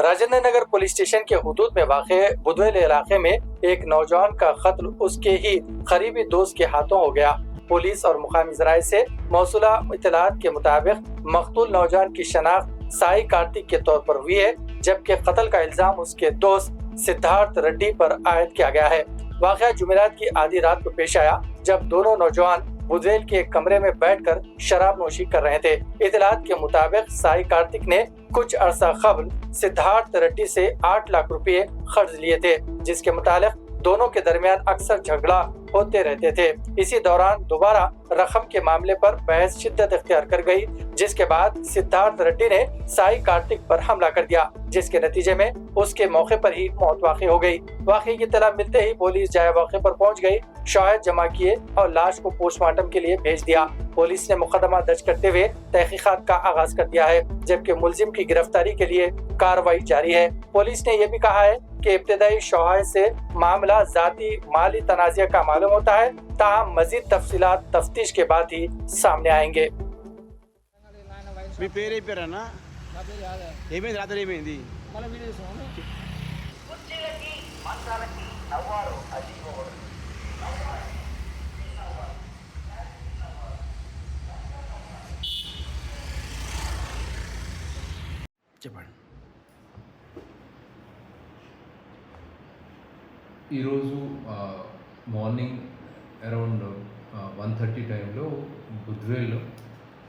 Rajendra Nagar police station के हुदूद में वाक़े बुधवेल इलाके में एक नौजवान का कत्ल उसके ही करीबी दोस्त के हाथों हो गया। पुलिस और मुकामी जराये से मौसूला इत्तलात के मुताबिक मकतूल नौजवान की शनाख्त साई कार्तिक के तौर पर हुई है, जबकि कत्ल का इल्जाम उसके दोस्त सिद्धार्थ रेड्डी पर आयद किया गया है। वाक़या जुमेरात की आधी रात को पेश आया, जब दोनों नौजवान बुधवेल के एक कमरे में बैठकर शराब नोशी कर रहे थे। इत्तलात के मुताबिक साई कार्तिक ने कुछ अरसा कबल सिद्धार्थ रेड्डी से 8 लाख रुपए कर्ज लिए थे, जिसके मुताबिक दोनों के दरमियान अक्सर झगड़ा होते रहते थे। इसी दौरान दोबारा रकम के मामले पर बहस शिद्दत इख्तियार कर गई, जिसके बाद सिद्धार्थ रेड्डी ने साई कार्तिक पर हमला कर दिया, जिसके नतीजे में उसके मौके पर ही मौत वाक़ई हो गई। वाक़ई की इत्तला मिलते ही पुलिस जाए मौके पर पहुंच गई, शाहिद जमा किए और लाश को पोस्टमार्टम के लिए भेज दिया। पुलिस ने मुकदमा दर्ज करते हुए तहकीकात का आगाज कर दिया है, जबकि मुलजिम की गिरफ्तारी के लिए कार्रवाई जारी है। पुलिस ने यह भी कहा है कि इब्तदाई शवाहिद से मामला जाती माली तनाज़ा का मालूम होता है, ताहम मजीद तफसीलात तफ्तीश के बाद ही सामने आएंगे। మీ పేరు ఏ పేరన్నా? నా పేరు యాదవ్. ఏమైంది రాత్రి ఏమైంది? మళ్ళీ వీడియో చేస్తున్నాను. కుర్చీలకి మంచాలకి నవ్వారు అజీవోడు. చెప్పండి. ఈరోజు మార్నింగ్ అరౌండ్ 1:30 టైంలో బుద్వేల్లో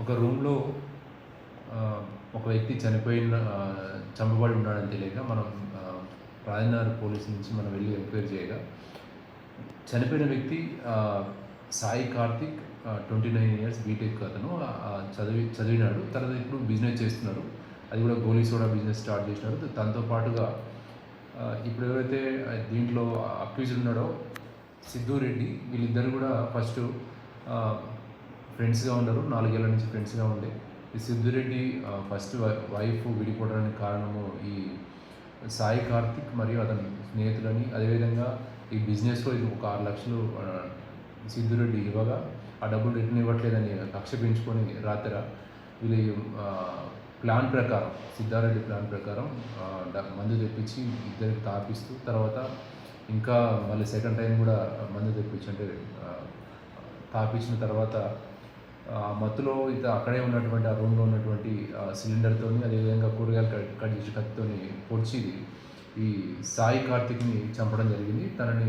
ఒక రూమ్లో ఒక వ్యక్తి చంపబడి ఉన్నాడని తెలియక మనం రాజనగర్ పోలీస్ నుంచి మనం వెళ్ళి ఎంక్వైరీ చేయగా చనిపోయిన వ్యక్తి సాయి కార్తిక్ 29 ఇయర్స్ బీటెక్ అతను చదివినాడు. తర్వాత ఇప్పుడు బిజినెస్ చేస్తున్నాడు, అది కూడా గోలీ సోడా బిజినెస్ స్టార్ట్ చేసినాడు. దాంతో పాటుగా ఇప్పుడు ఎవరైతే దీంట్లో అక్యూజ్డ్ ఉన్నాడో సిద్ధు రెడ్డి, వీళ్ళిద్దరు కూడా ఫస్ట్ ఫ్రెండ్స్గా ఉన్నారు, 4 ఏళ్ల నుంచి ఫ్రెండ్స్గా ఉండే. ఈ సిద్ధిరెడ్డి ఫస్ట్ వైఫ్ విడిపోవడానికి కారణము ఈ సాయి కార్తిక్ మరియు అతని స్నేహితులని, అదేవిధంగా ఈ బిజినెస్లో ఇది ఒక 6 లక్షలు సిద్ధిరెడ్డి ఇవ్వగా ఆ డబ్బులు రిటర్న్ ఇవ్వట్లేదని కక్ష పెంచుకొని రాత్రి వీళ్ళు ప్లాన్ ప్రకారం సిద్ధారెడ్డి ప్లాన్ ప్రకారం మందు తెప్పించి ఇద్దరికి తాపిస్తూ, తర్వాత ఇంకా మళ్ళీ సెకండ్ టైం కూడా మందు తెప్పించి అంటే తాపించిన తర్వాత మత్తులో అక్కడే ఉన్నటువంటి ఆ రూమ్లో ఉన్నటువంటి సిలిండర్తో, అదేవిధంగా కూరగాయలు కట్ చేసి కత్తితో పొడిచి ఈ సాయి కార్తిక్ని చంపడం జరిగింది. తనని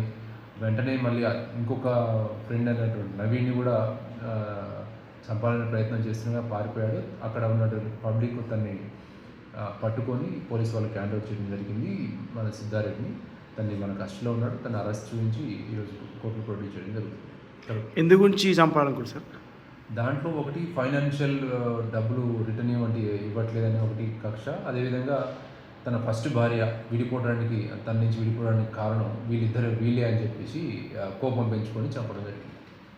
వెంటనే మళ్ళీ ఇంకొక ఫ్రెండ్ అయినటువంటి నవీన్ని కూడా చంపాలనే ప్రయత్నం చేస్తున్నా పారిపోయాడు. అక్కడ ఉన్నటువంటి పబ్లిక్ తన్ని పట్టుకొని పోలీస్ వాళ్ళకి హ్యాండ్ ఓవర్ చేయడం జరిగింది. మన సిద్ధారెడ్డిని తన్ని మన కస్టడీలో ఉన్నాడు. తను అరెస్ట్ చూపించి ఈరోజు కోర్టులో ప్రొడ్యూస్ చేయడం జరుగుతుంది. ఎందు గురించి చంపాలనుకుంటు సార్? దాంట్లో ఒకటి ఫైనాన్షియల్ డబ్బులు రిటర్న్ ఇవ్వట్లేదని ఒకటి కక్ష, అదేవిధంగా తన ఫస్ట్ భార్య తన నుంచి విడిపోవడానికి కారణం వీళ్ళే అని చెప్పేసి కోపం పెంచుకొని చంపడం జరిగింది.